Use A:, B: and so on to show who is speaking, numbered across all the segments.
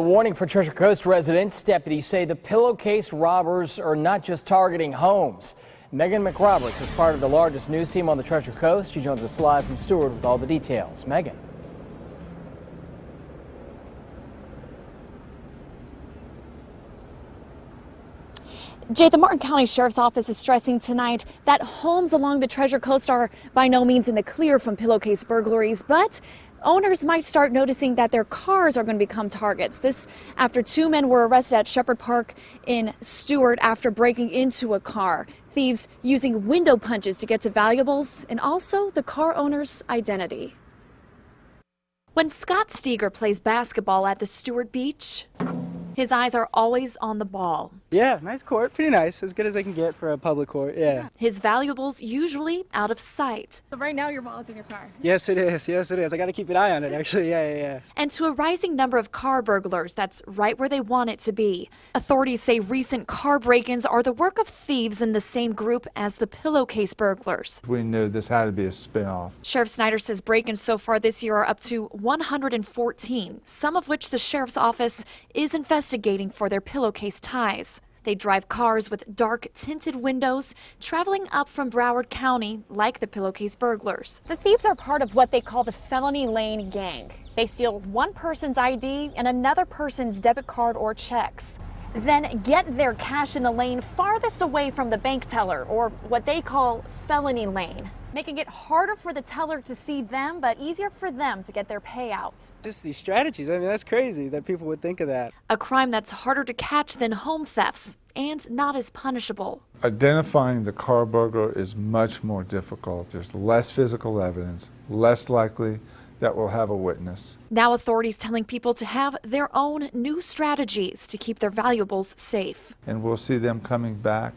A: warning for Treasure Coast residents. Deputies say the Pillowcase robbers are not just targeting homes. Megan McRoberts is part of the largest news team on the Treasure Coast. She joins us live from Stewart with all the details. Megan.
B: Jay, the Martin County Sheriff's Office is stressing tonight that homes along the Treasure Coast are by no means in the clear from pillowcase burglaries, but owners might start noticing that their cars are going to become targets. This after two men were arrested at Shepherd Park in Stewart after breaking into a car. Thieves using window punches to get to valuables and also the car owner's identity. When Scott Steger plays basketball at the Stewart Beach, his eyes are always on the ball.
C: Yeah, nice court, pretty nice, as good as I can get for a public court, yeah.
B: His valuables usually out of sight.
D: So right now your wallet's in your car?
C: Yes it is, I gotta keep an eye on it actually, yeah.
B: And to a rising number of car burglars, that's right where they want it to be. Authorities say recent car break-ins are the work of thieves in the same group as the pillowcase burglars.
E: We knew this had to be a spin-off.
B: Sheriff Snyder says break-ins so far this year are up to 114, some of which the sheriff's office is investigating for their pillowcase ties. They drive cars with dark tinted windows, traveling up from Broward County like the pillowcase burglars. The thieves are part of what they call the felony lane gang. They steal one person's ID and another person's debit card or checks, then get their cash in the lane farthest away from the bank teller, or what they call felony lane, making it harder for the teller to see them, but easier for them to get their payout.
C: Just these strategies, I mean, that's crazy that people would think of that.
B: A crime that's harder to catch than home thefts and not as punishable.
E: Identifying the car burglar is much more difficult. There's less physical evidence, less likely that we'll have a witness.
B: Now authorities telling people to have their own new strategies to keep their valuables safe.
E: And we'll see them coming back.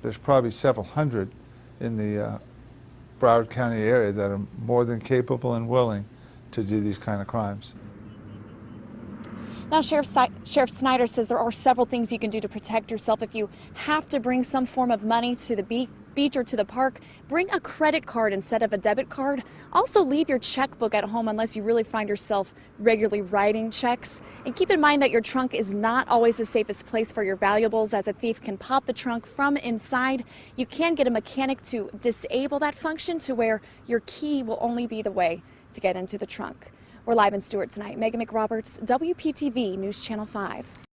E: There's probably several hundred in the Broward County area that are more than capable and willing to do these kind of crimes.
B: Now, Sheriff Snyder says there are several things you can do to protect yourself. If you have to bring some form of money to the beach or to the park, bring a credit card instead of a debit card. Also, leave your checkbook at home unless you really find yourself regularly writing checks. And keep in mind that your trunk is not always the safest place for your valuables, as a thief can pop the trunk from inside. You can get a mechanic to disable that function to where your key will only be the way to get into the trunk. We're live in Stewart tonight. Megan McRoberts, WPTV News Channel 5.